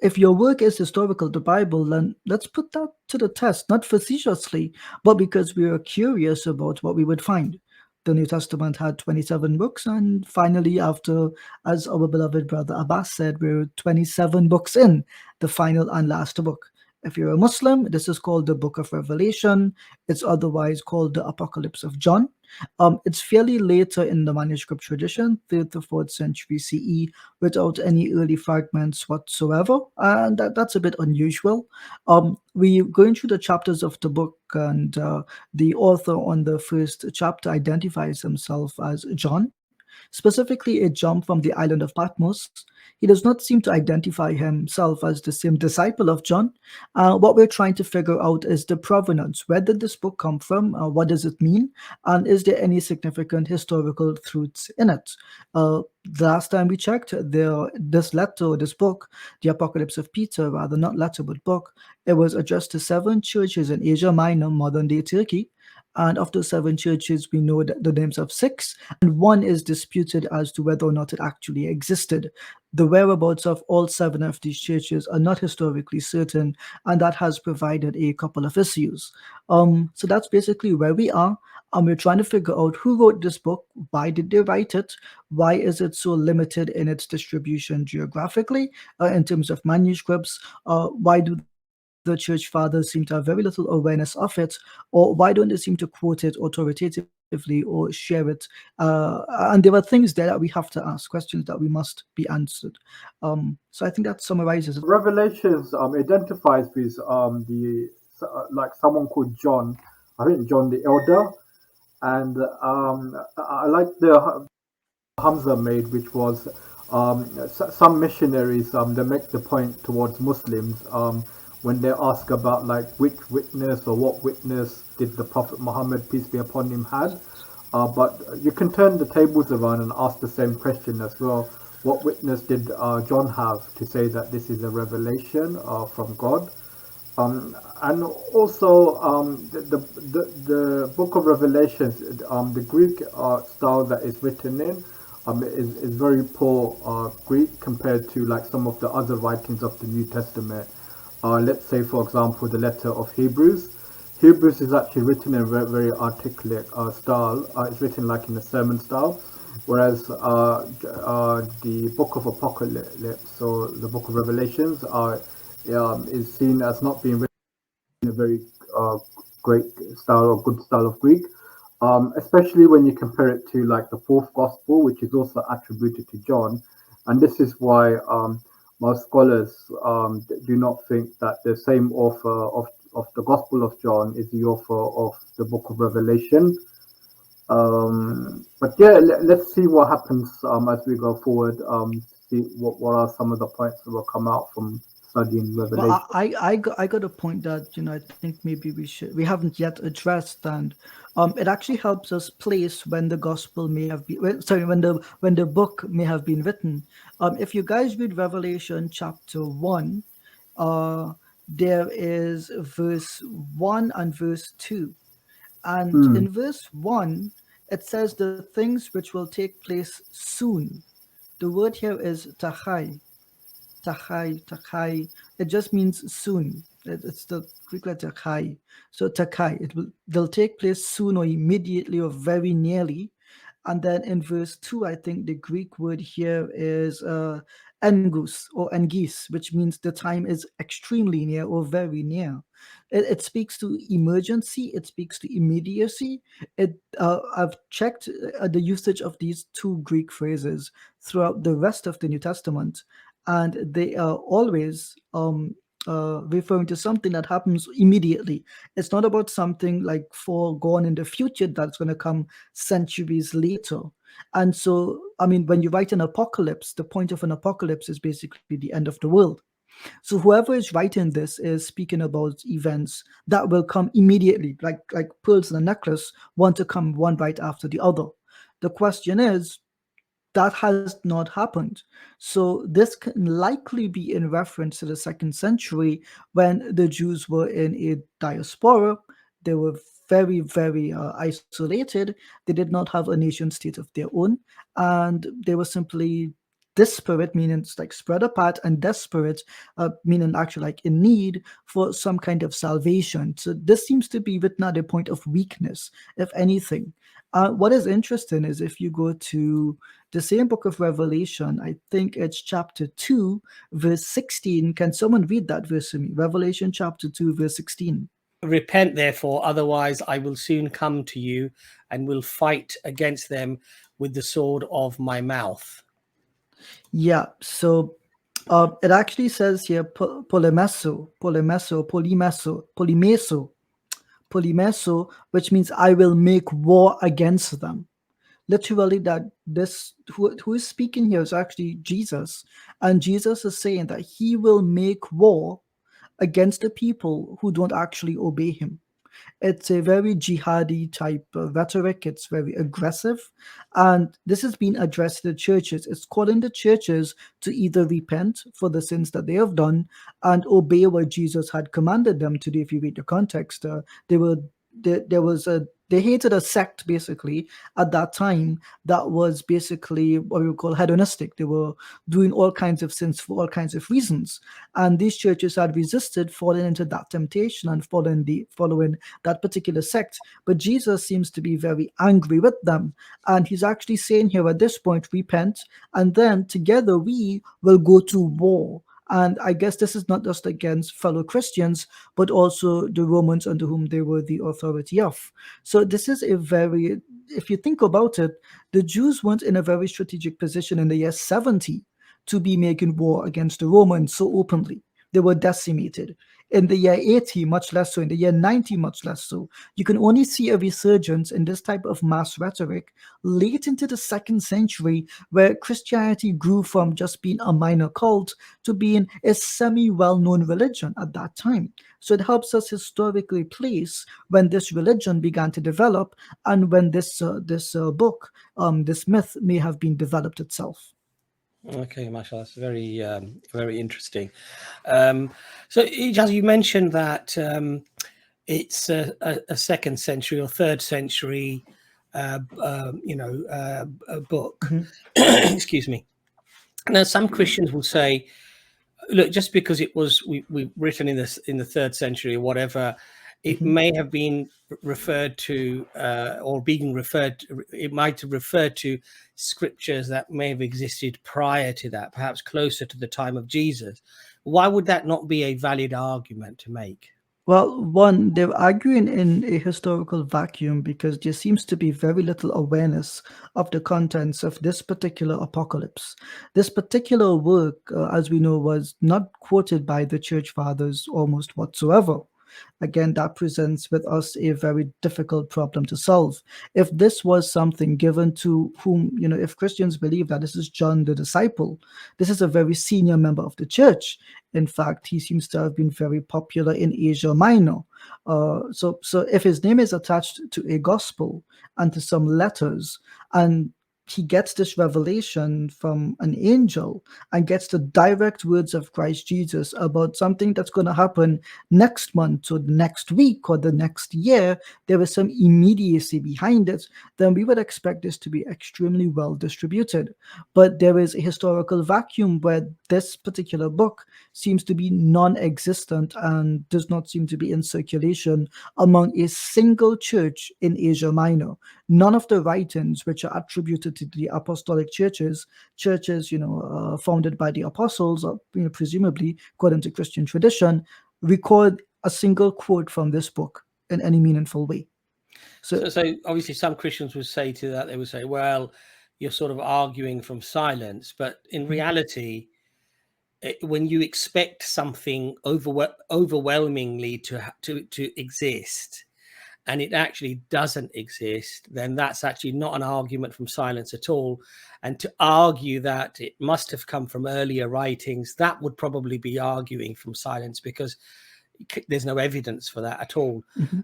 if your work is historical, the Bible, then let's put that to the test, not facetiously, but because we are curious about what we would find. The New Testament had 27 books, and finally, after, as our beloved brother Abbas said, we're 27 books in, the final and last book. If you're a Muslim, this is called the Book of Revelation. It's otherwise called the Apocalypse of John. It's fairly later in the manuscript tradition, 3rd to 4th century CE, without any early fragments whatsoever, and that's a bit unusual. We going through the chapters of the book, and the author on the first chapter identifies himself as John, specifically a John from the island of Patmos. He does not seem to identify himself as the same disciple of John. What we're trying to figure out is the provenance. Where did this book come from? What does it mean? And is there any significant historical truths in it? The last time we checked, this letter, this book, the Apocalypse of Peter, rather not letter but book, it was addressed to 7 churches in Asia Minor, modern day Turkey. And of those 7 churches, we know the names of 6, and one is disputed as to whether or not it actually existed. The whereabouts of all 7 of these churches are not historically certain, and that has provided a couple of issues. So that's basically where we are. We're trying to figure out who wrote this book, why did they write it, why is it so limited in its distribution geographically, in terms of manuscripts, why do the church fathers seem to have very little awareness of it, or why don't they seem to quote it authoritatively or share it? And there are things there that we have to ask, questions that we must be answered. So I think that summarizes it. Revelations identifies with the like someone called John, I think John the Elder, and I like the Hamza made, which was some missionaries they make the point towards Muslims when they ask about like which witness or what witness did the Prophet Muhammad peace be upon him had, but you can turn the tables around and ask the same question as well. What witness did John have to say that this is a revelation from God? And also the book of Revelations, the Greek style that is written in is very poor Greek compared to like some of the other writings of the New Testament. Let's say, for example, the letter of Hebrews. Hebrews is actually written in a very articulate style. It's written like in a sermon style, whereas the book of Apocalypse or the book of Revelations is seen as not being written in a very uh, great style or good style of Greek, especially when you compare it to like the fourth gospel, which is also attributed to John. And this is why most scholars do not think that the same author of the Gospel of John is the author of the book of Revelation. But yeah, let's see what happens as we go forward. See what are some of the points that will come out from studying Well, Revelation. I got a point that I think maybe we haven't yet addressed, and it actually helps us place when the gospel may have been sorry, when the book may have been written. If you guys read Revelation chapter 1, uh, there is verse 1 and verse 2, and Hmm. in verse 1 it says the things which will take place soon. The word here is tachai. Takai. It just means soon. It's the Greek letter kai. So takai. They'll take place soon or immediately or very nearly. And then in verse 2, I think the Greek word here is engus or engis, which means the time is extremely near or very near. It speaks to emergency, it speaks to immediacy. I've checked the usage of these two Greek phrases throughout the rest of the New Testament, and they are always referring to something that happens immediately. It's not about something like foregone in the future that's going to come centuries later. And so, I mean, when you write an apocalypse, the point of an apocalypse is basically the end of the world. So whoever is writing this is speaking about events that will come immediately, like pearls in a necklace, one to come one right after the other. The question is, that has not happened. So this can likely be in reference to the second century when the Jews were in a diaspora. They were very, very isolated. They did not have a nation state of their own, and they were simply disparate, meaning it's like spread apart, and desperate, meaning actually like in need for some kind of salvation. So this seems to be written at a point of weakness, if anything. What is interesting is if you go to the same book of Revelation, I think it's chapter 2, verse 16. Can someone read that verse to me? Revelation chapter 2, verse 16. Repent, therefore, otherwise I will soon come to you and will fight against them with the sword of my mouth. Yeah, so it actually says here polimeso, which means I will make war against them. Literally, that this who is speaking here is actually Jesus, and Jesus is saying that he will make war against the people who don't actually obey him. It's a very jihadi type of rhetoric. It's very aggressive. And this has been addressed to the churches. It's calling the churches to either repent for the sins that they have done and obey what Jesus had commanded them to do. If you read the context, they hated a sect basically at that time that was basically what we would call hedonistic. They were doing all kinds of sins for all kinds of reasons, and these churches had resisted falling into that temptation and following that particular sect. But Jesus seems to be very angry with them, and he's actually saying here at this point, repent, and then together we will go to war. And I guess this is not just against fellow Christians, but also the Romans under whom they were the authority of. So this is a very, if you think about it, the Jews weren't in a very strategic position in the year 70 to be making war against the Romans so openly. They were decimated. In the year 80, much less so. In the year 90, much less so. You can only see a resurgence in this type of mass rhetoric late into the 2nd century, where Christianity grew from just being a minor cult to being a semi-well-known religion at that time. So it helps us historically place when this religion began to develop and when this book, this myth may have been developed itself. Okay, mashallah, that's very, very interesting. So, Ijaz, you mentioned that it's a 2nd century or 3rd century, book. Mm-hmm. Excuse me. Now, some Christians will say, look, just because it was we written in the 3rd century or whatever, it Mm-hmm. may have been referred to or being referred to, it might have referred to scriptures that may have existed prior to that, perhaps closer to the time of Jesus. Why would that not be a valid argument to make? Well, one, they're arguing in a historical vacuum because there seems to be very little awareness of the contents of this particular apocalypse. This particular work, as we know, was not quoted by the church fathers almost whatsoever. Again, that presents with us a very difficult problem to solve. If this was something given to whom, if Christians believe that this is John the disciple, this is a very senior member of the church. In fact, he seems to have been very popular in Asia Minor. So if his name is attached to a gospel and to some letters, and he gets this revelation from an angel and gets the direct words of Christ Jesus about something that's going to happen next month or the next week or the next year, there is some immediacy behind it, then we would expect this to be extremely well distributed. But there is a historical vacuum where this particular book seems to be non-existent and does not seem to be in circulation among a single church in Asia Minor. None of the writings which are attributed to the apostolic churches, founded by the apostles, or, presumably according to Christian tradition, record a single quote from this book in any meaningful way. So obviously some Christians would say to that, they would say, well, you're sort of arguing from silence. But in reality, when you expect something overwhelmingly to exist, and it actually doesn't exist, then that's actually not an argument from silence at all. And to argue that it must have come from earlier writings, that would probably be arguing from silence, because there's no evidence for that at all. Mm-hmm.